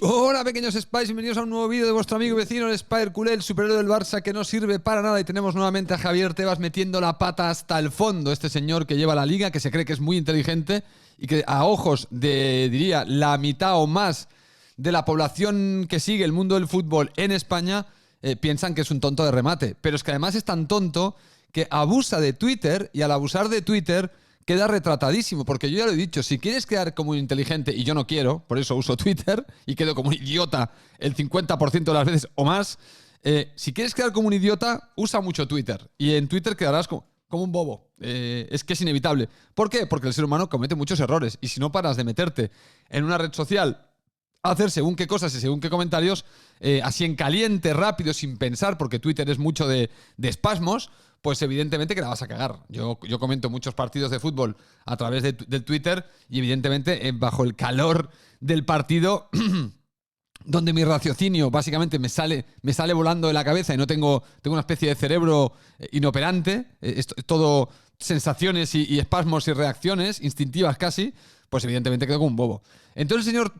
Hola pequeños Spies, bienvenidos a un nuevo vídeo de vuestro amigo y vecino, el Spider Culé, el superhéroe del Barça que no sirve para nada. Y tenemos nuevamente a Javier Tebas metiendo la pata hasta el fondo. Este señor que lleva la liga, que se cree que es muy inteligente y que a ojos de, diría, la mitad o más de la población que sigue el mundo del fútbol en España, piensan que es un tonto de remate. Pero es que además es tan tonto que abusa de Twitter, y al abusar de Twitter queda retratadísimo, porque yo ya lo he dicho, si quieres quedar como un inteligente, y yo no quiero, por eso uso Twitter y quedo como un idiota el 50% de las veces o más, si quieres quedar como un idiota, usa mucho Twitter, y en Twitter quedarás como un bobo. Es que es inevitable. ¿Por qué? Porque el ser humano comete muchos errores, y si no paras de meterte en una red social a hacer según qué cosas y según qué comentarios, así en caliente, rápido, sin pensar, porque Twitter es mucho de espasmos, pues evidentemente que la vas a cagar. Yo comento muchos partidos de fútbol a través del Twitter y evidentemente bajo el calor del partido donde mi raciocinio básicamente me sale volando de la cabeza y no tengo una especie de cerebro inoperante, es todo sensaciones y espasmos y reacciones instintivas casi, pues evidentemente quedo como un bobo. Entonces el señor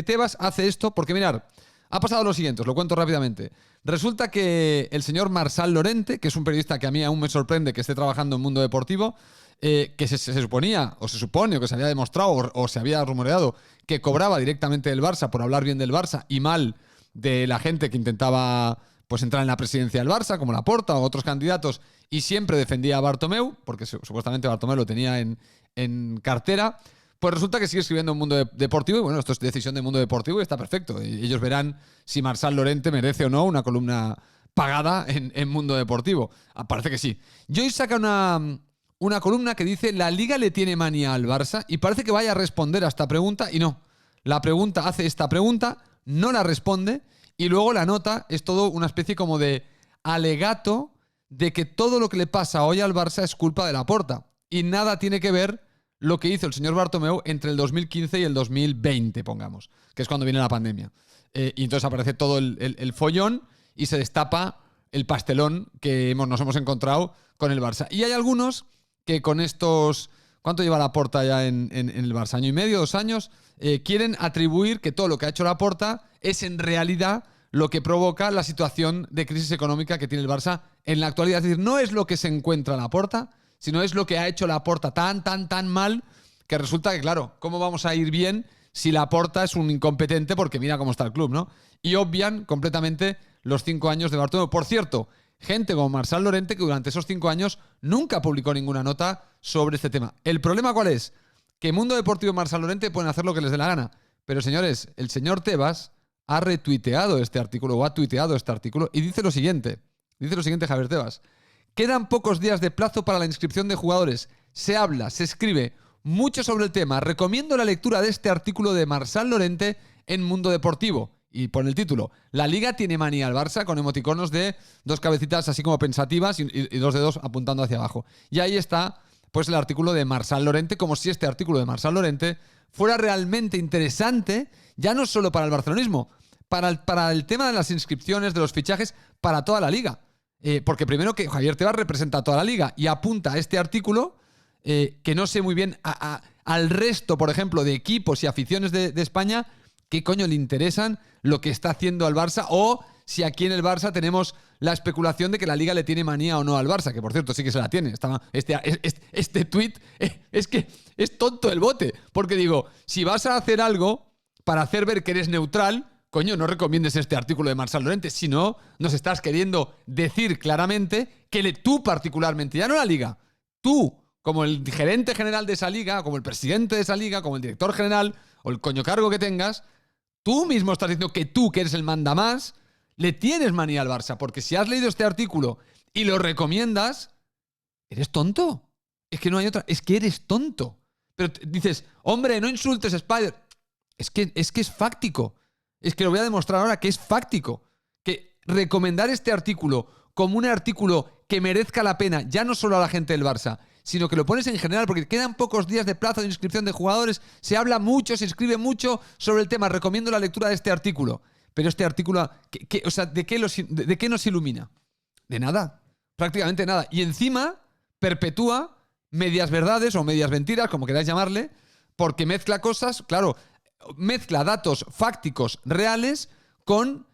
Tebas hace esto porque, mirad, ha pasado lo siguiente, os lo cuento rápidamente. Resulta que el señor Marçal Llorente, que es un periodista que a mí aún me sorprende que esté trabajando en Mundo Deportivo, que se suponía, o se supone, o que se había demostrado, o se había rumoreado, que cobraba directamente del Barça por hablar bien del Barça y mal de la gente que intentaba pues entrar en la presidencia del Barça, como Laporta o otros candidatos, y siempre defendía a Bartomeu, porque supuestamente Bartomeu lo tenía en cartera. Pues resulta que sigue escribiendo en Mundo Deportivo y bueno, esto es decisión de Mundo Deportivo y está perfecto. Ellos verán si Marçal Llorente merece o no una columna pagada en Mundo Deportivo. Parece que sí. Y hoy saca una columna que dice: la Liga le tiene manía al Barça, y parece que vaya a responder a esta pregunta y no. La pregunta hace esta pregunta, no la responde y luego la nota es todo una especie como de alegato de que todo lo que le pasa hoy al Barça es culpa de Laporta y nada tiene que ver lo que hizo el señor Bartomeu entre el 2015 y el 2020, pongamos, que es cuando viene la pandemia. Y entonces aparece todo el follón y se destapa el pastelón que nos hemos encontrado con el Barça. Y hay algunos que con estos... ¿Cuánto lleva Laporta ya en el Barça? ¿Año y medio? ¿2 años? Quieren atribuir que todo lo que ha hecho Laporta es en realidad lo que provoca la situación de crisis económica que tiene el Barça en la actualidad. Es decir, no es lo que se encuentra Laporta, sino es lo que ha hecho Laporta tan mal que resulta que, claro, ¿cómo vamos a ir bien si Laporta es un incompetente? Porque mira cómo está el club, ¿no? Y obvian completamente los 5 años de Bartomeu. Por cierto, gente como Marçal Llorente que durante esos 5 años nunca publicó ninguna nota sobre este tema. ¿El problema cuál es? Que Mundo Deportivo y Marçal Llorente pueden hacer lo que les dé la gana. Pero, señores, el señor Tebas ha retuiteado este artículo o ha tuiteado este artículo y dice lo siguiente. Dice lo siguiente Javier Tebas. Quedan pocos días de plazo para la inscripción de jugadores. Se habla, se escribe mucho sobre el tema. Recomiendo la lectura de este artículo de Marçal Llorente en Mundo Deportivo. Y pone el título: la Liga tiene manía al Barça, con emoticonos de 2 cabecitas así como pensativas y 2 dedos apuntando hacia abajo. Y ahí está pues el artículo de Marçal Llorente, como si este artículo de Marçal Llorente fuera realmente interesante, ya no solo para el barcelonismo, para el tema de las inscripciones, de los fichajes, para toda la Liga. Porque primero que Javier Tebas representa a toda la Liga y apunta a este artículo que no sé muy bien al resto, por ejemplo, de equipos y aficiones de España, qué coño le interesan lo que está haciendo al Barça, o si aquí en el Barça tenemos la especulación de que la Liga le tiene manía o no al Barça, que por cierto sí que se la tiene. Este tuit es que es tonto el bote, porque digo, si vas a hacer algo para hacer ver que eres neutral, coño, no recomiendes este artículo de Marçal Llorente, si no, nos estás queriendo decir claramente que tú particularmente, ya no la Liga, tú, como el gerente general de esa liga, como el presidente de esa liga, como el director general, o el coño cargo que tengas, tú mismo estás diciendo que tú, que eres el mandamás, le tienes manía al Barça, porque si has leído este artículo y lo recomiendas, eres tonto. Es que no hay otra, es que eres tonto. Pero dices, hombre, no insultes, Spider. Es que es fáctico. Es que lo voy a demostrar ahora que es fáctico. Que recomendar este artículo como un artículo que merezca la pena, ya no solo a la gente del Barça, sino que lo pones en general, porque quedan pocos días de plazo de inscripción de jugadores, se habla mucho, se escribe mucho sobre el tema. Recomiendo la lectura de este artículo. Pero este artículo, o sea, ¿de qué nos ilumina? De nada. Prácticamente nada. Y encima perpetúa medias verdades o medias mentiras, como queráis llamarle, porque mezcla cosas. Claro, mezcla datos fácticos reales con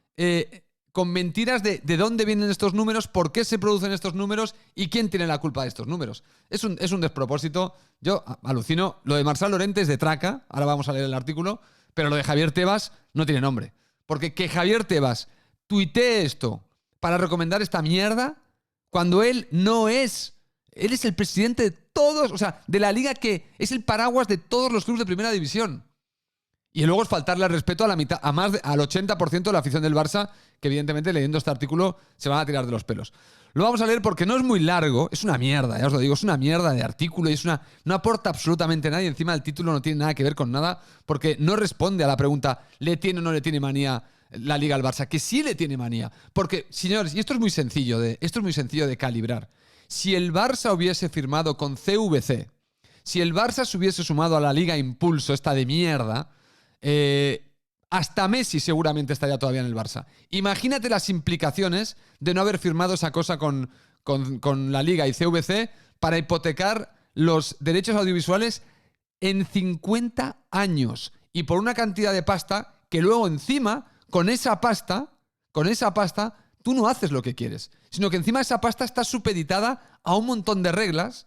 mentiras de dónde vienen estos números, por qué se producen estos números y quién tiene la culpa de estos números. Es un despropósito. Yo alucino. Lo de Marçal Llorente es de traca. Ahora vamos a leer el artículo. Pero lo de Javier Tebas no tiene nombre. Porque que Javier Tebas tuitee esto para recomendar esta mierda cuando él no es... Él es el presidente de todos, o sea, de la liga que es el paraguas de todos los clubes de primera división. Y luego es faltarle al respeto a la mitad, al 80% de la afición del Barça, que evidentemente leyendo este artículo se van a tirar de los pelos. Lo vamos a leer porque no es muy largo, es una mierda, ya os lo digo, es una mierda de artículo y no aporta absolutamente nada y encima el título no tiene nada que ver con nada porque no responde a la pregunta ¿le tiene o no le tiene manía la liga al Barça? Que sí le tiene manía. Porque, señores, y esto es muy sencillo de calibrar. Si el Barça hubiese firmado con CVC, si el Barça se hubiese sumado a la Liga Impulso, esta de mierda, hasta Messi seguramente estaría todavía en el Barça. Imagínate las implicaciones de no haber firmado esa cosa con la Liga y CVC para hipotecar los derechos audiovisuales en 50 años. Y por una cantidad de pasta que luego encima, con esa pasta, tú no haces lo que quieres. Sino que encima esa pasta está supeditada a un montón de reglas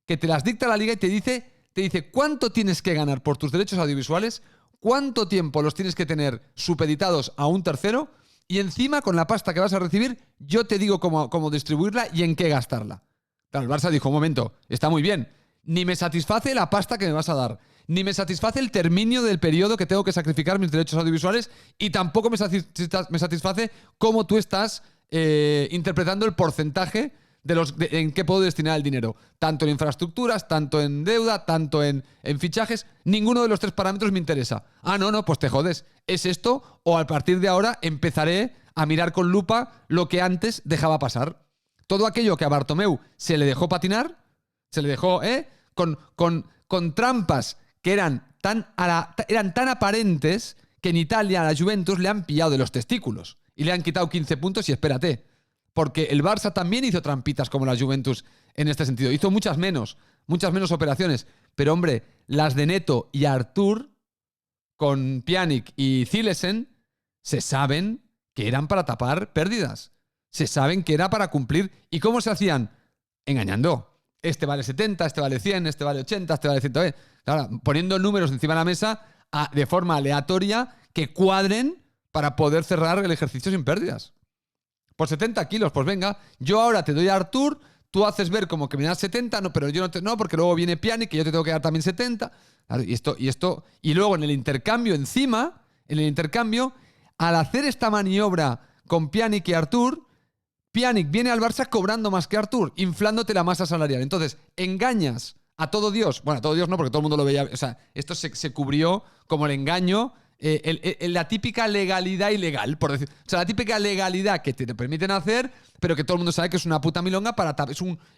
que te las dicta la Liga y te dice cuánto tienes que ganar por tus derechos audiovisuales, cuánto tiempo los tienes que tener supeditados a un tercero y encima con la pasta que vas a recibir yo te digo cómo distribuirla y en qué gastarla. Claro, el Barça dijo, un momento, está muy bien, ni me satisface la pasta que me vas a dar, ni me satisface el término del periodo que tengo que sacrificar mis derechos audiovisuales y tampoco me satisface cómo tú estás interpretando el porcentaje en qué puedo destinar el dinero. Tanto en infraestructuras, tanto en deuda, tanto en fichajes. Ninguno de los tres parámetros me interesa. Ah, no, pues te jodes. ¿Es esto? O a partir de ahora empezaré a mirar con lupa lo que antes dejaba pasar. Todo aquello que a Bartomeu se le dejó patinar, se le dejó con trampas que eran tan aparentes que en Italia a la Juventus le han pillado de los testículos y le han quitado 15 puntos y espérate. Porque el Barça también hizo trampitas como la Juventus en este sentido. Hizo muchas menos operaciones. Pero, hombre, las de Neto y Artur, con Pjanic y Zilesen, se saben que eran para tapar pérdidas. Se saben que era para cumplir. ¿Y cómo se hacían? Engañando. Este vale 70, este vale 100, este vale 80, este vale 120. Claro, poniendo números encima de la mesa de forma aleatoria que cuadren para poder cerrar el ejercicio sin pérdidas. Por 70 kilos, pues venga, yo ahora te doy a Artur, tú haces ver como que me das 70, no, pero yo no, porque luego viene Pjanic, que yo te tengo que dar también 70. Claro, y luego en el intercambio encima, al hacer esta maniobra con Pjanic y Artur, Pjanic viene al Barça cobrando más que Artur, inflándote la masa salarial. Entonces, engañas a todo Dios. Bueno, a todo Dios no, porque todo el mundo lo veía. O sea, esto se cubrió como el engaño. La típica legalidad ilegal, por decir. O sea, la típica legalidad que te permiten hacer, pero que todo el mundo sabe que es una puta milonga para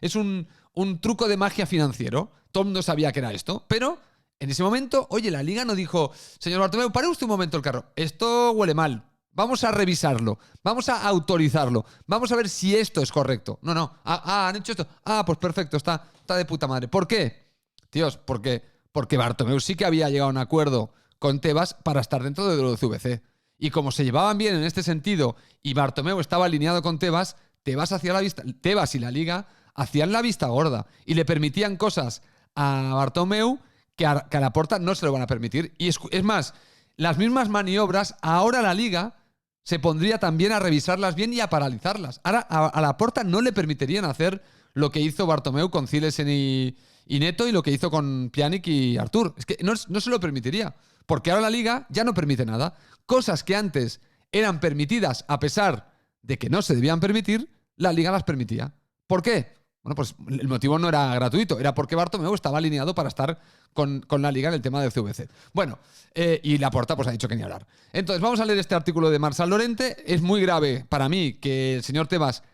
es un truco de magia financiero. Todo el mundo sabía que era esto. Pero en ese momento, oye, la Liga no dijo, señor Bartomeu, pare usted un momento el carro. Esto huele mal. Vamos a revisarlo. Vamos a autorizarlo. Vamos a ver si esto es correcto. No. Han hecho esto. Pues perfecto. Está de puta madre. ¿Por qué? Tíos, porque Bartomeu sí que había llegado a un acuerdo con Tebas para estar dentro de lo de CVC. Y como se llevaban bien en este sentido y Bartomeu estaba alineado con Tebas, Tebas y la Liga hacían la vista gorda y le permitían cosas a Bartomeu que a Laporta no se lo van a permitir. Y es más, las mismas maniobras, ahora la Liga se pondría también a revisarlas bien y a paralizarlas. Ahora a Laporta no le permitirían hacer lo que hizo Bartomeu con Zilesen y Neto y lo que hizo con Pjanic y Artur. Es que no se lo permitiría. Porque ahora la Liga ya no permite nada. Cosas que antes eran permitidas a pesar de que no se debían permitir, la Liga las permitía. ¿Por qué? Bueno, pues el motivo no era gratuito, era porque Bartomeu estaba alineado para estar con la Liga en el tema del CVC. Bueno, y Laporta pues ha dicho que ni hablar. Entonces vamos a leer este artículo de Marçal Llorente. Es muy grave para mí que el señor Tebas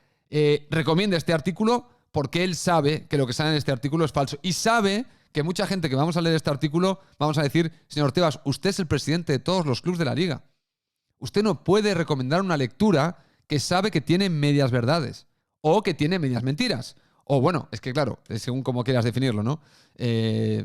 recomiende este artículo porque él sabe que lo que sale en este artículo es falso y sabe que mucha gente que vamos a leer este artículo vamos a decir, señor Tebas, usted es el presidente de todos los clubes de la Liga. Usted no puede recomendar una lectura que sabe que tiene medias verdades o que tiene medias mentiras. O bueno, es que claro, según como quieras definirlo, ¿no?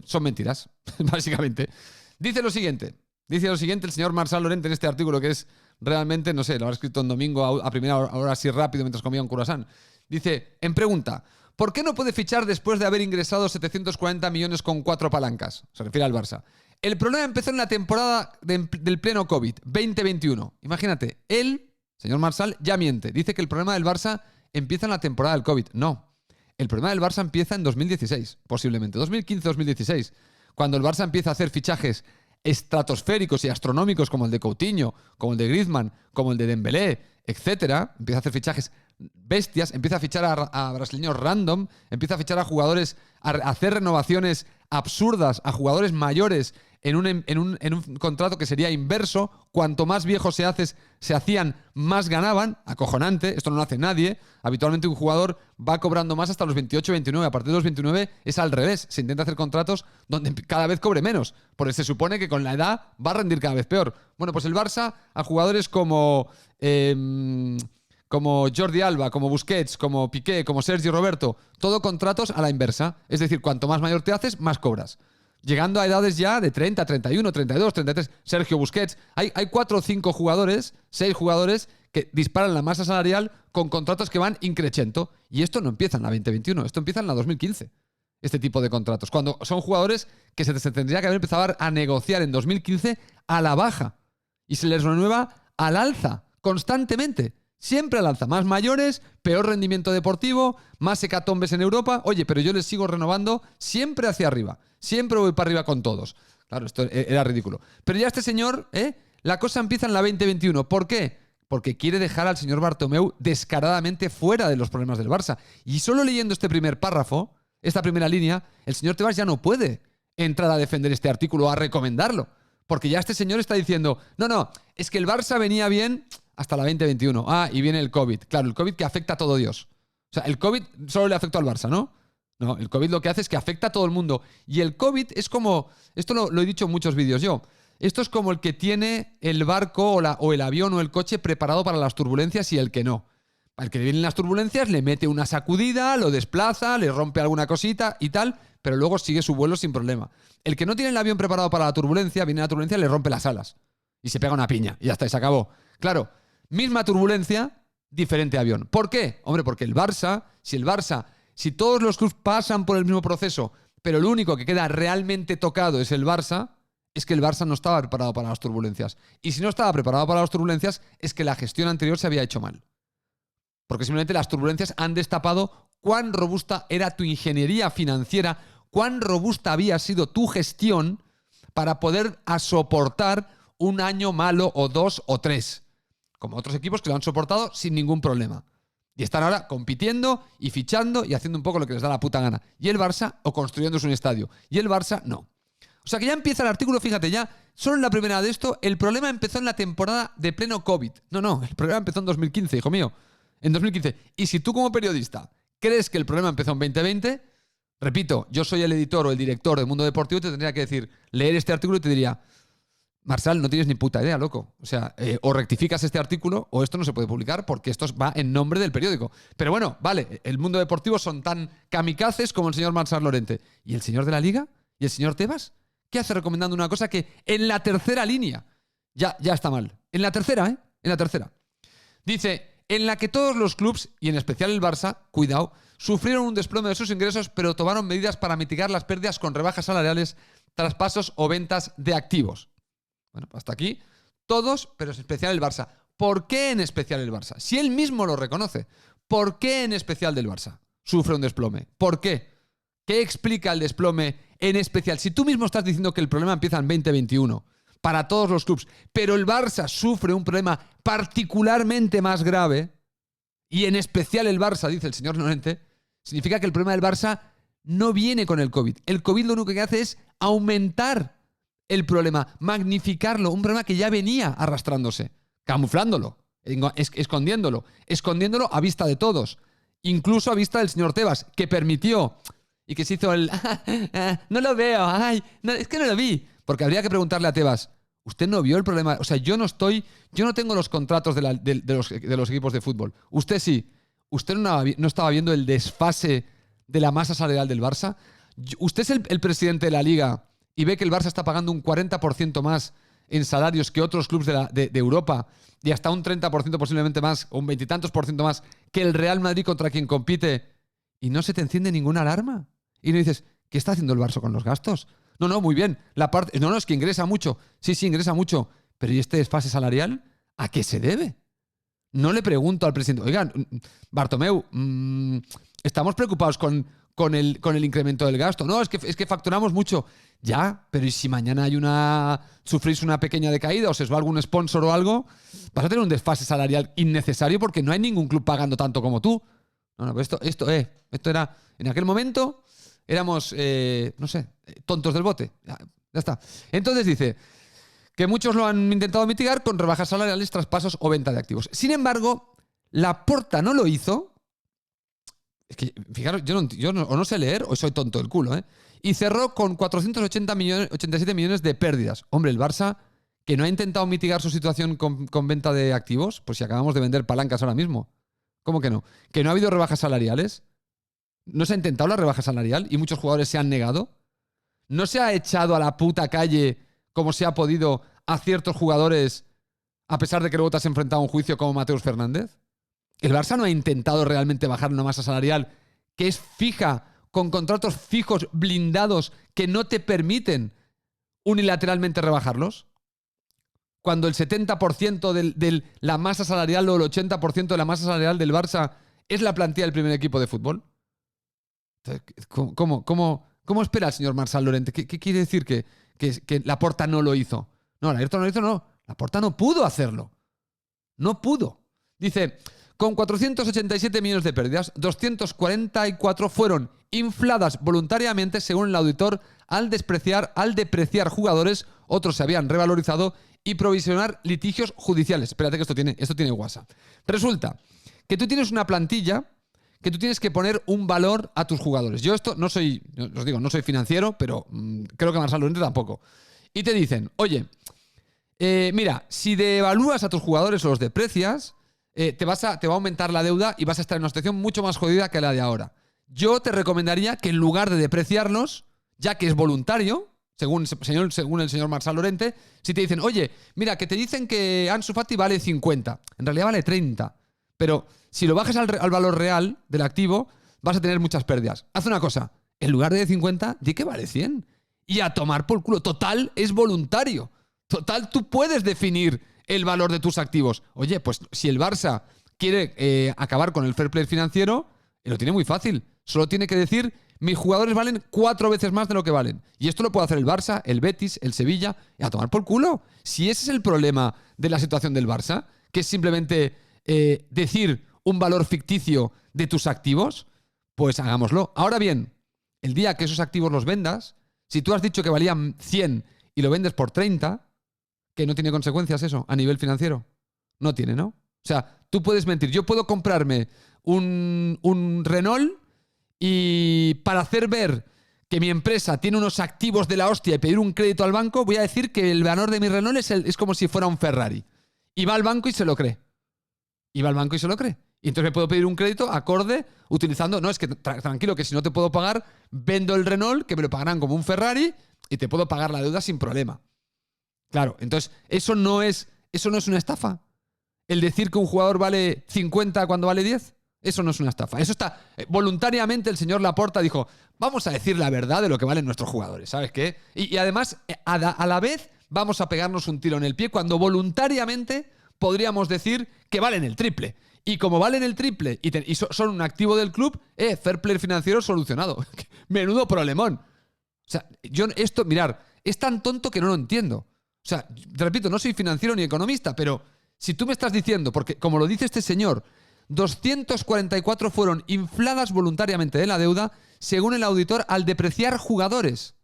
Son mentiras, básicamente. Dice lo siguiente. Dice lo siguiente el señor Marçal Llorente en este artículo que es realmente, no sé, lo habrá escrito en domingo a primera hora así rápido mientras comía un croissant. Dice, en pregunta, ¿por qué no puede fichar después de haber ingresado 740 millones con 4 palancas? Se refiere al Barça. El problema empezó en la temporada del pleno COVID, 2021. Imagínate, él, señor Marçal, ya miente. Dice que el problema del Barça empieza en la temporada del COVID. No. El problema del Barça empieza en 2016, posiblemente. 2015-2016. Cuando el Barça empieza a hacer fichajes estratosféricos y astronómicos como el de Coutinho, como el de Griezmann, como el de Dembélé, etcétera. Empieza a hacer fichajes bestias, empieza a fichar a brasileños random, empieza a fichar a jugadores, a hacer renovaciones absurdas a jugadores mayores en un contrato que sería inverso. Cuanto más viejos se hacían, más ganaban. Acojonante, esto no lo hace nadie. Habitualmente un jugador va cobrando más hasta los 28, 29. A partir de los 29 es al revés. Se intenta hacer contratos donde cada vez cobre menos. Porque se supone que con la edad va a rendir cada vez peor. Bueno, pues el Barça a jugadores como Jordi Alba, como Busquets, como Piqué, como Sergi Roberto, todo contratos a la inversa. Es decir, cuanto más mayor te haces, más cobras. Llegando a edades ya de 30, 31, 32, 33. Sergio Busquets. Hay 4 o 5 jugadores, 6 jugadores que disparan la masa salarial con contratos que van increchento. Y esto no empieza en la 2021, esto empieza en la 2015. Este tipo de contratos. Cuando son jugadores que se tendría que haber empezado a negociar en 2015 a la baja. Y se les renueva al alza, constantemente. Siempre al alza. Más mayores, peor rendimiento deportivo, más hecatombes en Europa. Oye, pero yo les sigo renovando siempre hacia arriba. Siempre voy para arriba con todos. Claro, esto era ridículo. Pero ya este señor, la cosa empieza en la 2021. ¿Por qué? Porque quiere dejar al señor Bartomeu descaradamente fuera de los problemas del Barça. Y solo leyendo este primer párrafo, esta primera línea, el señor Tebas ya no puede entrar a defender este artículo, a recomendarlo. Porque ya este señor está diciendo, no, es que el Barça venía bien hasta la 2021. Ah, y viene el COVID. Claro, el COVID que afecta a todo Dios. O sea, el COVID solo le afectó al Barça, ¿no? No, el COVID lo que hace es que afecta a todo el mundo. Y el COVID es como... Esto lo he dicho en muchos vídeos yo. Esto es como el que tiene el barco o el avión o el coche preparado para las turbulencias y el que no. Al que le vienen las turbulencias le mete una sacudida, lo desplaza, le rompe alguna cosita y tal, pero luego sigue su vuelo sin problema. El que no tiene el avión preparado para la turbulencia, viene la turbulencia, le rompe las alas y se pega una piña y ya está, y se acabó. Claro, misma turbulencia, diferente avión. ¿Por qué? Hombre, porque el Barça, si todos los clubes pasan por el mismo proceso, pero el único que queda realmente tocado es el Barça, es que el Barça no estaba preparado para las turbulencias. Y si no estaba preparado para las turbulencias, es que la gestión anterior se había hecho mal. Porque simplemente las turbulencias han destapado cuán robusta era tu ingeniería financiera, cuán robusta había sido tu gestión para poder soportar un año malo o 2 o 3. Como otros equipos que lo han soportado sin ningún problema. Y están ahora compitiendo y fichando y haciendo un poco lo que les da la puta gana. Y el Barça, o construyéndose un estadio. Y el Barça, no. O sea que ya empieza el artículo, fíjate, ya solo en la primera de esto, el problema empezó en la temporada de pleno COVID. No, el problema empezó en 2015, hijo mío. En 2015. Y si tú como periodista crees que el problema empezó en 2020, repito, yo soy el editor o el director del Mundo Deportivo, te tendría que decir, leer este artículo y te diría, Marçal, no tienes ni puta idea, loco. O sea, o rectificas este artículo o esto no se puede publicar porque esto va en nombre del periódico. Pero bueno, vale, el Mundo Deportivo son tan kamikazes como el señor Marçal Llorente. ¿Y el señor de la Liga? ¿Y el señor Tebas? ¿Qué hace recomendando una cosa que en la tercera línea ya está mal? En la tercera, En la tercera. Dice, en la que todos los clubs, y en especial el Barça, cuidado, sufrieron un desplome de sus ingresos, pero tomaron medidas para mitigar las pérdidas con rebajas salariales, traspasos o ventas de activos. Bueno, hasta aquí todos, pero en especial el Barça. ¿Por qué en especial el Barça? Si él mismo lo reconoce, ¿por qué en especial del Barça sufre un desplome? ¿Por qué? ¿Qué explica el desplome en especial? Si tú mismo estás diciendo que el problema empieza en 2021 para todos los clubes, pero el Barça sufre un problema particularmente más grave, y en especial el Barça, dice el señor Llorente, significa que el problema del Barça no viene con el COVID. El COVID lo único que hace es aumentar el problema, magnificarlo, un problema que ya venía arrastrándose, camuflándolo, escondiéndolo a vista de todos, incluso a vista del señor Tebas, que permitió y que se hizo el no lo veo, es que no lo vi, porque habría que preguntarle a Tebas, ¿usted no vio el problema? O sea, yo no tengo los contratos de los equipos de fútbol, usted sí, usted no estaba viendo el desfase de la masa salarial del Barça, usted es el presidente de la Liga y ve que el Barça está pagando un 40% más en salarios que otros clubes de Europa y hasta un 30% posiblemente más, o un 20 y tantos por ciento más que el Real Madrid contra quien compite, y no se te enciende ninguna alarma. Y no dices, ¿qué está haciendo el Barça con los gastos? No, muy bien. No, es que ingresa mucho. Sí, ingresa mucho. Pero ¿y este desfase salarial a qué se debe? No le pregunto al presidente, oigan, Bartomeu, estamos preocupados con el incremento del gasto. No, es que facturamos mucho. Ya, pero ¿y si mañana sufrís una pequeña decaída o se os va algún sponsor o algo? Vas a tener un desfase salarial innecesario porque no hay ningún club pagando tanto como tú. No, pues esto era, en aquel momento éramos, no sé, tontos del bote. Ya está. Entonces dice que muchos lo han intentado mitigar con rebajas salariales, traspasos o venta de activos. Sin embargo, Laporta no lo hizo. Es que, fijaros, yo no sé leer o soy tonto del culo, ¿eh? Y cerró con 487 millones de pérdidas. Hombre, el Barça, que no ha intentado mitigar su situación con venta de activos, pues si acabamos de vender palancas ahora mismo. ¿Cómo que no? ¿Que no ha habido rebajas salariales? ¿No se ha intentado la rebaja salarial y muchos jugadores se han negado? ¿No se ha echado a la puta calle como se ha podido a ciertos jugadores a pesar de que luego te has enfrentado a un juicio como Mateus Fernández? El Barça no ha intentado realmente bajar una masa salarial que es fija, con contratos fijos, blindados, que no te permiten unilateralmente rebajarlos. Cuando el 70% de la masa salarial o el 80% de la masa salarial del Barça es la plantilla del primer equipo de fútbol. ¿Cómo espera el señor Marçal Llorente? ¿Qué quiere decir que Laporta no lo hizo? No, Laporta no lo hizo, no. Laporta no pudo hacerlo. No pudo. Dice, con 487 millones de pérdidas, 244 fueron infladas voluntariamente, según el auditor, al depreciar jugadores, otros se habían revalorizado y provisionar litigios judiciales. Espérate que esto tiene WhatsApp. Resulta que tú tienes una plantilla que tú tienes que poner un valor a tus jugadores. Yo no soy financiero, pero creo que Marçal Llorente tampoco. Y te dicen, oye, mira, si devalúas a tus jugadores o los deprecias, te va a aumentar la deuda y vas a estar en una situación mucho más jodida que la de ahora. Yo te recomendaría que en lugar de depreciarlos, ya que es voluntario, según el señor Marçal Llorente, si te dicen, oye, mira, que te dicen que Ansu Fati vale 50, en realidad vale 30, pero si lo bajas al valor real del activo, vas a tener muchas pérdidas. Haz una cosa, en lugar de 50, di que vale 100. Y a tomar por culo. Total, es voluntario. Total, tú puedes definir el valor de tus activos. Oye, pues si el Barça quiere acabar con el fair play financiero, lo tiene muy fácil. Solo tiene que decir, mis jugadores valen 4 veces más de lo que valen. Y esto lo puede hacer el Barça, el Betis, el Sevilla, y a tomar por culo. Si ese es el problema de la situación del Barça, que es simplemente decir un valor ficticio de tus activos, pues hagámoslo. Ahora bien, el día que esos activos los vendas, si tú has dicho que valían 100 y lo vendes por 30, que no tiene consecuencias eso a nivel financiero. No tiene, ¿no? O sea, tú puedes mentir. Yo puedo comprarme un Renault y para hacer ver que mi empresa tiene unos activos de la hostia y pedir un crédito al banco, voy a decir que el valor de mi Renault es como si fuera un Ferrari. Y va al banco y se lo cree. Y entonces me puedo pedir un crédito acorde utilizando... No, es que tranquilo, que si no te puedo pagar, vendo el Renault, que me lo pagarán como un Ferrari, y te puedo pagar la deuda sin problema. Claro, entonces, eso no es una estafa. El decir que un jugador vale 50 cuando vale 10, eso no es una estafa. Eso está... voluntariamente el señor Laporta dijo, vamos a decir la verdad de lo que valen nuestros jugadores, ¿sabes qué? Y además, a la vez, vamos a pegarnos un tiro en el pie cuando voluntariamente podríamos decir que valen el triple. Y como valen el triple y son un activo del club, fair play financiero solucionado. Menudo problemón. O sea, mirar, es tan tonto que no lo entiendo. O sea, te repito, no soy financiero ni economista, pero si tú me estás diciendo, porque como lo dice este señor, 244 fueron infladas voluntariamente de la deuda, según el auditor, al depreciar jugadores.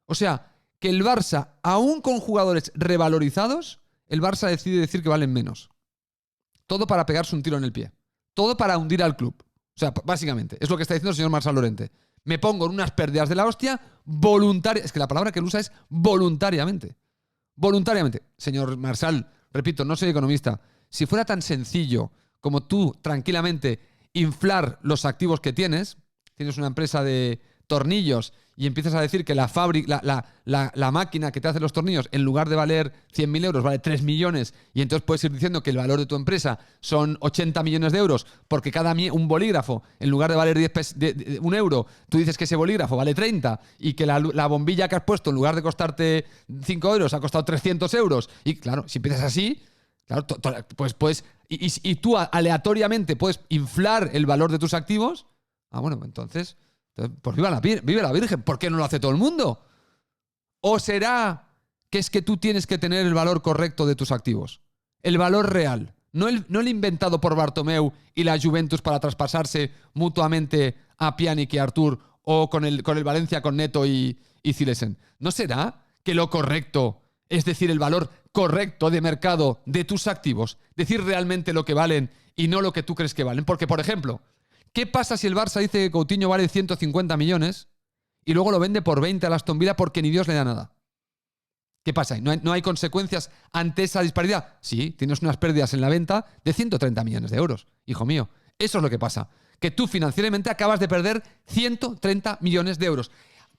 O sea, que el Barça, aún con jugadores revalorizados, el Barça decide decir que valen menos. Todo para pegarse un tiro en el pie. Todo para hundir al club. O sea, básicamente, es lo que está diciendo el señor Marçal Llorente. Me pongo en unas pérdidas de la hostia voluntariamente. Es que la palabra que él usa es voluntariamente. Voluntariamente. Señor Marçal, repito, no soy economista. Si fuera tan sencillo como tú, tranquilamente, inflar los activos que tienes una empresa de tornillos y empiezas a decir que la máquina que te hace los tornillos, en lugar de valer 100.000 euros, vale 3 millones, y entonces puedes ir diciendo que el valor de tu empresa son 80 millones de euros, porque un bolígrafo, en lugar de valer 1 euro, tú dices que ese bolígrafo vale 30, y que la bombilla que has puesto, en lugar de costarte 5 euros, ha costado 300 euros. Y claro, si empiezas así, claro, pues puedes... Y tú aleatoriamente puedes inflar el valor de tus activos. Bueno, entonces pues vive la Virgen. ¿Por qué no lo hace todo el mundo? ¿O será que es que tú tienes que tener el valor correcto de tus activos? El valor real. No el inventado por Bartomeu y la Juventus para traspasarse mutuamente a Pjanic y Artur, o con el Valencia con Neto y Zilesen. ¿No será que lo correcto, es decir, el valor correcto de mercado de tus activos, decir realmente lo que valen y no lo que tú crees que valen? Porque, por ejemplo, ¿qué pasa si el Barça dice que Coutinho vale 150 millones y luego lo vende por 20 al Aston Villa porque ni Dios le da nada? ¿Qué pasa? ¿No hay consecuencias ante esa disparidad? Sí, tienes unas pérdidas en la venta de 130 millones de euros. Hijo mío, eso es lo que pasa. Que tú financieramente acabas de perder 130 millones de euros.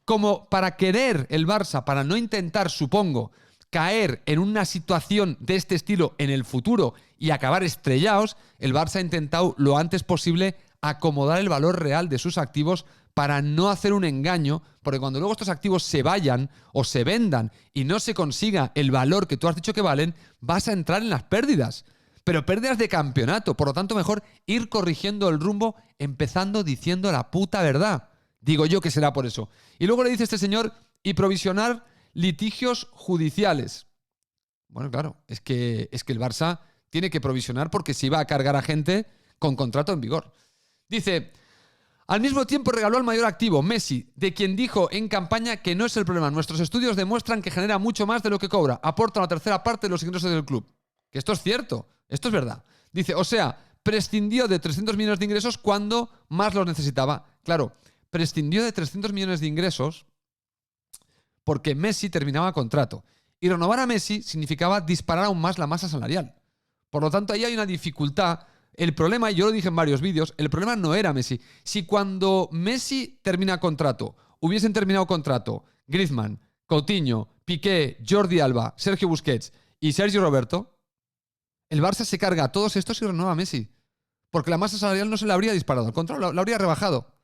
Como para querer el Barça, para no intentar, supongo, caer en una situación de este estilo en el futuro y acabar estrellados, el Barça ha intentado lo antes posible acomodar el valor real de sus activos para no hacer un engaño, porque cuando luego estos activos se vayan o se vendan y no se consiga el valor que tú has dicho que valen, vas a entrar en las pérdidas. Pero pérdidas de campeonato. Por lo tanto, mejor ir corrigiendo el rumbo, empezando diciendo la puta verdad. Digo yo que será por eso. Y luego le dice este señor, y provisionar litigios judiciales. Bueno, claro, es que el Barça tiene que provisionar porque se iba a cargar a gente con contrato en vigor. Dice, al mismo tiempo regaló al mayor activo, Messi, de quien dijo en campaña que no es el problema. Nuestros estudios demuestran que genera mucho más de lo que cobra. Aporta una tercera parte de los ingresos del club. Que esto es cierto, esto es verdad. Dice, o sea, prescindió de 300 millones de ingresos cuando más los necesitaba. Claro, prescindió de 300 millones de ingresos porque Messi terminaba contrato. Y renovar a Messi significaba disparar aún más la masa salarial. Por lo tanto, ahí hay una dificultad. El problema, y yo lo dije en varios vídeos, el problema no era Messi. Si cuando Messi termina contrato, hubiesen terminado contrato Griezmann, Coutinho, Piqué, Jordi Alba, Sergio Busquets y Sergio Roberto, el Barça se carga a todos estos y renueva a Messi. Porque la masa salarial no se le habría disparado, al contrario, la habría rebajado.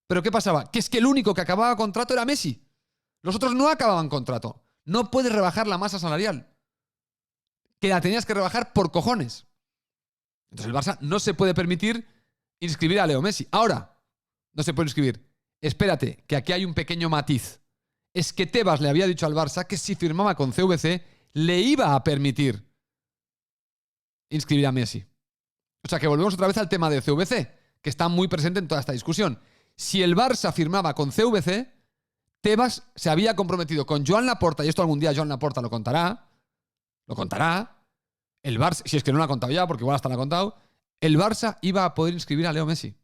¿Pero qué pasaba? Que es que el único que acababa contrato era Messi. Los otros no acababan contrato. No puedes rebajar la masa salarial. Que la tenías que rebajar por cojones. Entonces el Barça no se puede permitir inscribir a Leo Messi. Ahora, no se puede inscribir. Espérate, que aquí hay un pequeño matiz. Es que Tebas le había dicho al Barça que si firmaba con CVC le iba a permitir inscribir a Messi. O sea que volvemos otra vez al tema de CVC, que está muy presente en toda esta discusión. Si el Barça firmaba con CVC, Tebas se había comprometido con Joan Laporta, y esto algún día Joan Laporta lo contará, el Barça, si es que no lo ha contado ya, porque igual hasta lo ha contado, el Barça iba a poder inscribir a Leo Messi.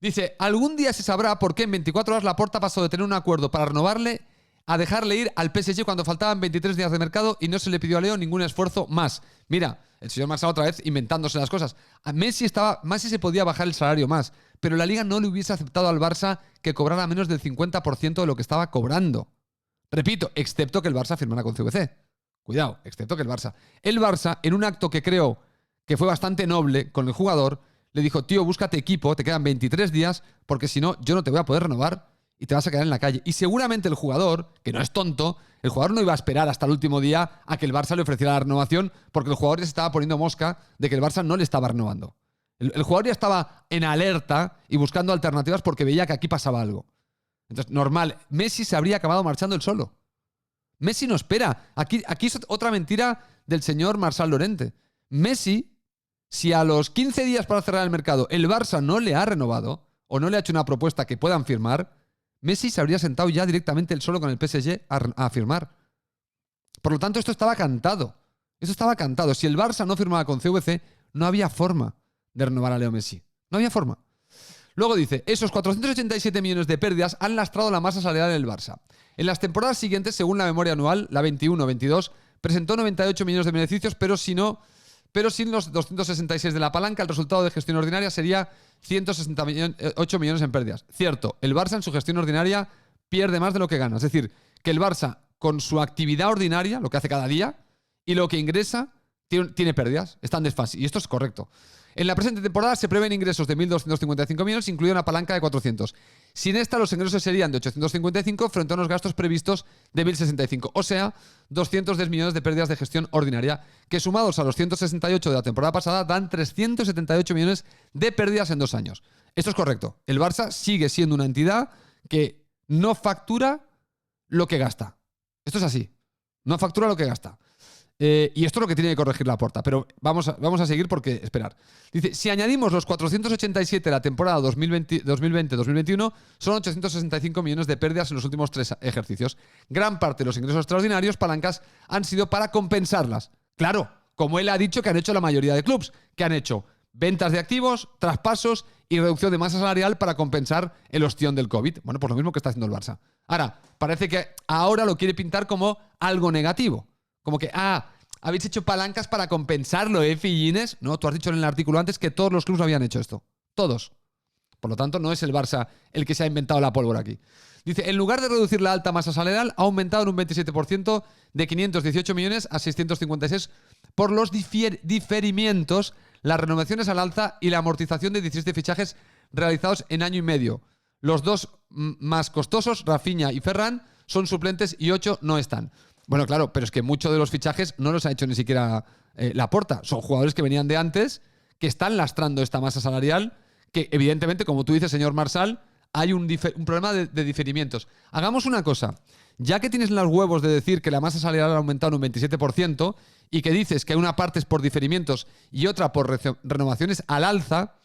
Dice, algún día se sabrá por qué en 24 horas Laporta pasó de tener un acuerdo para renovarle a dejarle ir al PSG cuando faltaban 23 días de mercado y no se le pidió a Leo ningún esfuerzo más. Mira, el señor Marsal otra vez inventándose las cosas. A Messi se podía bajar el salario más, pero la Liga no le hubiese aceptado al Barça que cobrara menos del 50% de lo que estaba cobrando. Repito, excepto que el Barça firmara con CVC. Cuidado, excepto que el Barça. El Barça, en un acto que creo que fue bastante noble con el jugador, le dijo, tío, búscate equipo, te quedan 23 días, porque si no, yo no te voy a poder renovar y te vas a quedar en la calle. Y seguramente el jugador, que no es tonto, el jugador no iba a esperar hasta el último día a que el Barça le ofreciera la renovación, porque el jugador ya se estaba poniendo mosca de que el Barça no le estaba renovando. El jugador ya estaba en alerta y buscando alternativas porque veía que aquí pasaba algo. Entonces, normal, Messi se habría acabado marchando él solo. Messi no espera. Aquí es otra mentira del señor Marsal Llorente. Messi, si a los 15 días para cerrar el mercado el Barça no le ha renovado o no le ha hecho una propuesta que puedan firmar, Messi se habría sentado ya directamente él solo con el PSG a firmar. Por lo tanto, esto estaba cantado. Eso estaba cantado. Si el Barça no firmaba con CVC, no había forma de renovar a Leo Messi. No había forma. Luego dice, esos 487 millones de pérdidas han lastrado la masa salarial del Barça. En las temporadas siguientes, según la memoria anual, la 21-22, presentó 98 millones de beneficios, pero pero sin los 266 de la palanca, el resultado de gestión ordinaria sería 168 millones en pérdidas. Cierto, el Barça en su gestión ordinaria pierde más de lo que gana. Es decir, que el Barça, con su actividad ordinaria, lo que hace cada día, y lo que ingresa, tiene pérdidas. Está en desfase. Y esto es correcto. En la presente temporada se prevén ingresos de 1.255 millones, incluida una palanca de 400. Sin esta, los ingresos serían de 855 frente a unos gastos previstos de 1.065. O sea, 210 millones de pérdidas de gestión ordinaria, que sumados a los 168 de la temporada pasada, dan 378 millones de pérdidas en 2 años. Esto es correcto. El Barça sigue siendo una entidad que no factura lo que gasta. Esto es así. No factura lo que gasta. Y esto es lo que tiene que corregir Laporta. Pero vamos a seguir porque, esperar. Dice, si añadimos los 487 de la temporada 2020-2021, son 865 millones de pérdidas en los últimos 3 ejercicios. Gran parte de los ingresos extraordinarios, palancas, han sido para compensarlas. Claro, como él ha dicho que han hecho la mayoría de clubs, que han hecho ventas de activos, traspasos y reducción de masa salarial para compensar el ostión del COVID. Bueno, pues lo mismo que está haciendo el Barça. Ahora, parece que ahora lo quiere pintar como algo negativo. Como que, habéis hecho palancas para compensarlo, Fillines. No, tú has dicho en el artículo antes que todos los clubes habían hecho esto. Todos. Por lo tanto, no es el Barça el que se ha inventado la pólvora aquí. Dice, en lugar de reducir la alta masa salarial, ha aumentado en un 27% de 518 millones a 656 por los diferimientos, las renovaciones al alza y la amortización de 17 fichajes realizados en año y medio. Los 2 más costosos, Rafinha y Ferran, son suplentes y 8 no están. Bueno, claro, pero es que muchos de los fichajes no los ha hecho ni siquiera Laporta. Son jugadores que venían de antes, que están lastrando esta masa salarial, que evidentemente, como tú dices, señor Marsal, hay un problema de diferimientos. Hagamos una cosa. Ya que tienes los huevos de decir que la masa salarial ha aumentado en un 27% y que dices que una parte es por diferimientos y otra por renovaciones al alza,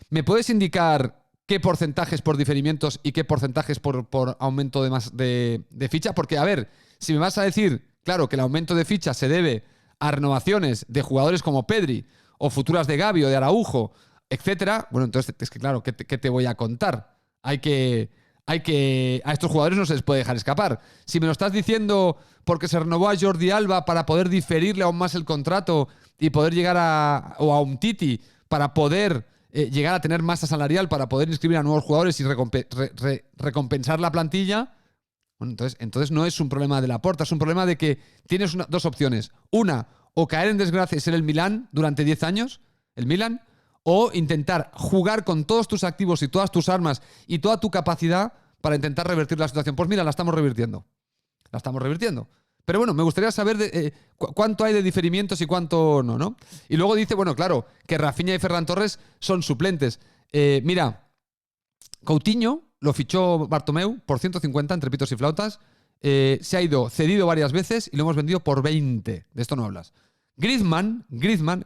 ¿me puedes indicar qué porcentajes por diferimientos y qué porcentajes por aumento de ficha? Porque, a ver, si me vas a decir, claro, que el aumento de ficha se debe a renovaciones de jugadores como Pedri o futuras de Gavi o de Araujo, etcétera, bueno, entonces es que, claro, ¿qué te voy a contar? A estos jugadores no se les puede dejar escapar. Si me lo estás diciendo porque se renovó a Jordi Alba para poder diferirle aún más el contrato y poder llegar o a Umtiti para poder llegar a tener masa salarial, para poder inscribir a nuevos jugadores y recompensar la plantilla, bueno, entonces no es un problema de Laporta, es un problema de que tienes 2 opciones. Una, o caer en desgracia y ser el Milán durante 10 años, el Milán, o intentar jugar con todos tus activos y todas tus armas y toda tu capacidad para intentar revertir la situación. Pues mira, la estamos revirtiendo. La estamos revirtiendo. Pero bueno, me gustaría saber cuánto hay de diferimientos y cuánto no. Y luego dice, bueno, claro, que Rafinha y Ferran Torres son suplentes. Mira, Coutinho lo fichó Bartomeu por 150 entre pitos y flautas. Se ha ido cedido varias veces y lo hemos vendido por 20. De esto no hablas. Griezmann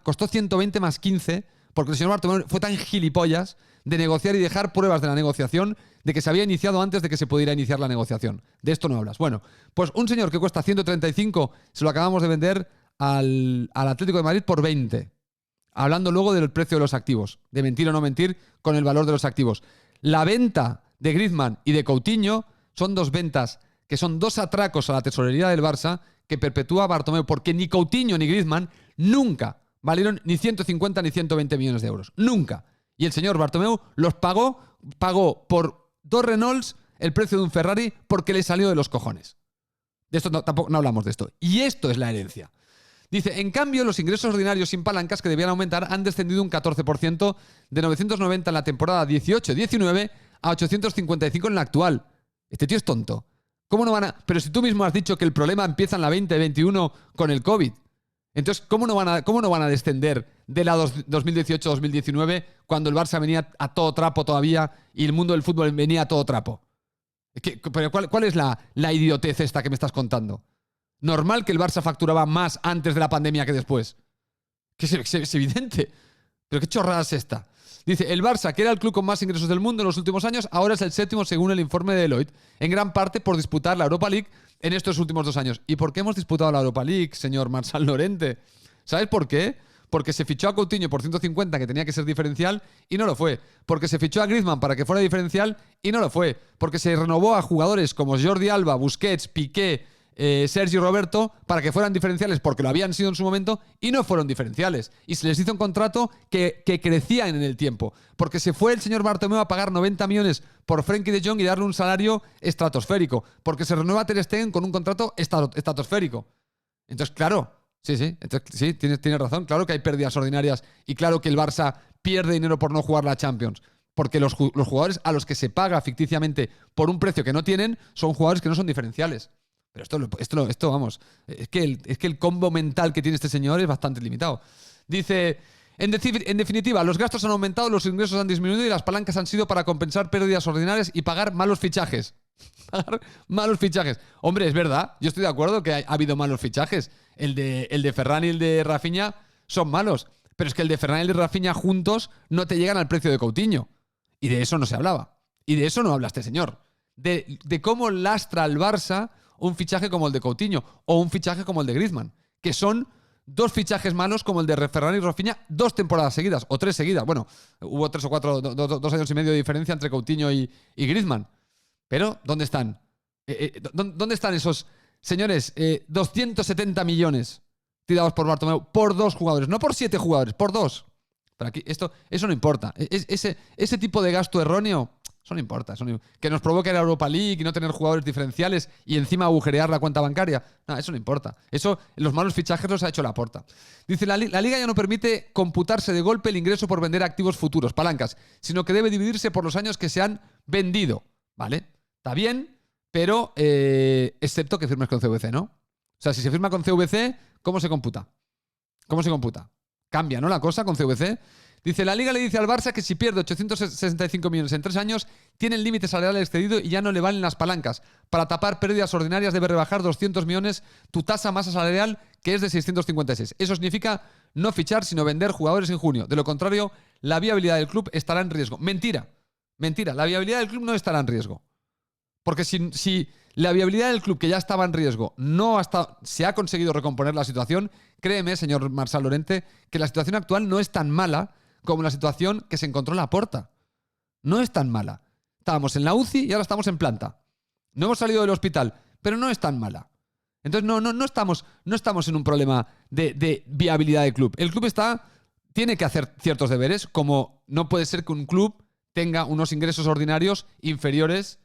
costó 120 más 15 porque el señor Bartomeu fue tan gilipollas de negociar y dejar pruebas de la negociación de que se había iniciado antes de que se pudiera iniciar la negociación. De esto no hablas. Bueno, pues un señor que cuesta 135 se lo acabamos de vender al Atlético de Madrid por 20. Hablando luego del precio de los activos, de mentir o no mentir con el valor de los activos. La venta de Griezmann y de Coutinho son 2 ventas que son 2 atracos a la tesorería del Barça que perpetúa Bartomeu, porque ni Coutinho ni Griezmann nunca valieron ni 150 ni 120 millones de euros. Nunca. Y el señor Bartomeu los pagó por 2 Renaults el precio de un Ferrari porque le salió de los cojones. De esto tampoco no hablamos de esto. Y esto es la herencia. Dice, en cambio, los ingresos ordinarios sin palancas que debían aumentar han descendido un 14% de 990 en la temporada 18-19 a 855 en la actual. Este tío es tonto. ¿Cómo no van a...? Pero si tú mismo has dicho que el problema empieza en la 2021 con el COVID. Entonces, ¿cómo no van a descender de la 2018-2019 cuando el Barça venía a todo trapo todavía y el mundo del fútbol venía a todo trapo? Pero ¿cuál es la idiotez esta que me estás contando? Normal que el Barça facturaba más antes de la pandemia que después. Que es evidente. Pero qué chorrada es esta. Dice, el Barça, que era el club con más ingresos del mundo en los últimos años, ahora es el 7º según el informe de Deloitte, en gran parte por disputar la Europa League en estos últimos 2 años. ¿Y por qué hemos disputado la Europa League, señor Marsal Lorente? ¿Sabes por qué? Porque se fichó a Coutinho por 150, que tenía que ser diferencial, y no lo fue. Porque se fichó a Griezmann para que fuera diferencial, y no lo fue. Porque se renovó a jugadores como Jordi Alba, Busquets, Piqué, Sergi y Roberto para que fueran diferenciales porque lo habían sido en su momento y no fueron diferenciales. Y se les hizo un contrato que crecía en el tiempo. Porque se fue el señor Bartomeu a pagar 90 millones por Frenkie de Jong y darle un salario estratosférico. Porque se renueva Ter Stegen con un contrato estratosférico. Entonces, claro, sí, tienes razón. Claro que hay pérdidas ordinarias y claro que el Barça pierde dinero por no jugar la Champions. Porque los jugadores a los que se paga ficticiamente por un precio que no tienen son jugadores que no son diferenciales. Pero esto vamos, es que el combo mental que tiene este señor es bastante limitado. Dice, en definitiva, los gastos han aumentado, los ingresos han disminuido y las palancas han sido para compensar pérdidas ordinarias y pagar malos fichajes. Pagar malos fichajes. Hombre, es verdad, yo estoy de acuerdo que ha habido malos fichajes. El de Ferran y el de Rafinha son malos. Pero es que el de Ferran y el de Rafinha juntos no te llegan al precio de Coutinho. Y de eso no se hablaba. Y de eso no habla este señor. De cómo lastra al Barça un fichaje como el de Coutinho o un fichaje como el de Griezmann, que son dos fichajes malos como el de Ferran y Rafinha 2 temporadas seguidas o 3 seguidas. Bueno, hubo 3 o 4, 2 años y medio de diferencia entre Coutinho y Griezmann. Pero, ¿dónde están? ¿Dónde están esos señores? 270 millones tirados por Bartomeu por 2 jugadores, no por 7 jugadores, por 2. Pero aquí, eso no importa. Ese tipo de gasto erróneo, eso no importa. Que nos provoque la Europa League y no tener jugadores diferenciales y encima agujerear la cuenta bancaria. No, eso no importa. Eso, los malos fichajes los ha hecho Laporta. Dice, la Liga ya no permite computarse de golpe el ingreso por vender activos futuros, palancas, sino que debe dividirse por los años que se han vendido. ¿Vale? Está bien, pero excepto que firmes con CVC, ¿no? O sea, si se firma con CVC, ¿cómo se computa? ¿Cómo se computa? Cambia, ¿no? La cosa con CVC. Dice, la Liga le dice al Barça que si pierde 865 millones en 3 años, tiene el límite salarial excedido y ya no le valen las palancas. Para tapar pérdidas ordinarias debe rebajar 200 millones tu tasa masa salarial, que es de 656. Eso significa no fichar, sino vender jugadores en junio. De lo contrario, la viabilidad del club estará en riesgo. Mentira. La viabilidad del club no estará en riesgo. Porque si la viabilidad del club, que ya estaba en riesgo, se ha conseguido recomponer la situación, créeme, señor Marçal Llorente, que la situación actual no es tan mala como la situación que se encontró Laporta. No es tan mala. Estábamos en la UCI y ahora estamos en planta. No hemos salido del hospital, pero no es tan mala. Entonces no estamos en un problema de viabilidad del club. El club tiene que hacer ciertos deberes, como no puede ser que un club tenga unos ingresos ordinarios inferiores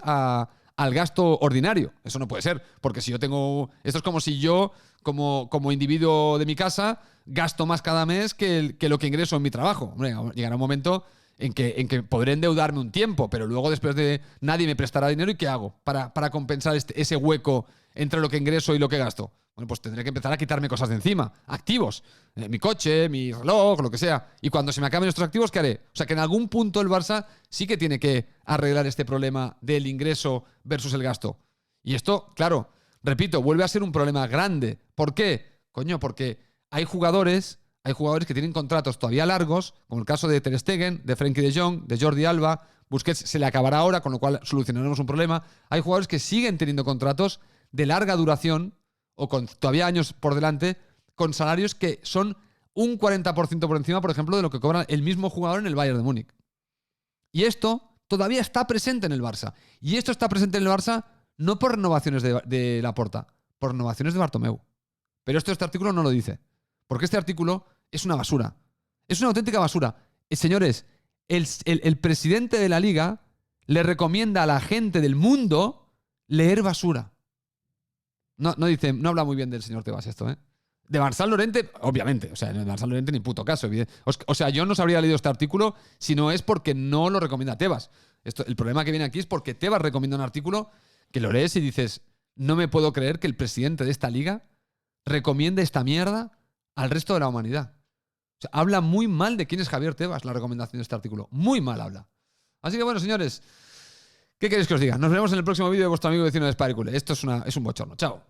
al gasto ordinario. Eso no puede ser, porque si yo tengo... Esto es como si yo, como individuo de mi casa, gasto más cada mes que lo que ingreso en mi trabajo. Hombre, llegará un momento en que podré endeudarme un tiempo, pero luego después de nadie me prestará dinero y ¿qué hago para compensar ese hueco entre lo que ingreso y lo que gasto? Bueno, pues tendré que empezar a quitarme cosas de encima, activos, mi coche, mi reloj, lo que sea. Y cuando se me acaben estos activos, ¿qué haré? O sea que en algún punto el Barça sí que tiene que arreglar este problema del ingreso versus el gasto. Y esto, claro, repito, vuelve a ser un problema grande. ¿Por qué? Coño, porque hay jugadores que tienen contratos todavía largos, como el caso de Ter Stegen, de Frenkie de Jong, de Jordi Alba. Busquets se le acabará ahora, con lo cual solucionaremos un problema. Hay jugadores que siguen teniendo contratos de larga duración o con todavía años por delante, con salarios que son un 40% por encima, por ejemplo, de lo que cobra el mismo jugador en el Bayern de Múnich. Y esto todavía está presente en el Barça. Y esto está presente en el Barça no por renovaciones de Laporta, por renovaciones de Bartomeu. Pero este artículo no lo dice. Porque este artículo es una basura. Es una auténtica basura. Señores, el presidente de la Liga le recomienda a la gente del mundo leer basura. No habla muy bien del señor Tebas esto, ¿eh? De Marçal Llorente, obviamente. O sea, de Marçal Llorente ni puto caso. O sea, yo no se habría leído este artículo si no es porque no lo recomienda Tebas. El problema que viene aquí es porque Tebas recomienda un artículo que lo lees y dices, no me puedo creer que el presidente de esta liga recomiende esta mierda al resto de la humanidad. O sea, habla muy mal de quién es Javier Tebas la recomendación de este artículo. Muy mal habla. Así que bueno, señores, ¿qué queréis que os diga? Nos veremos en el próximo vídeo de vuestro amigo vecino de Spire Culé. Esto es un bochorno. Chao.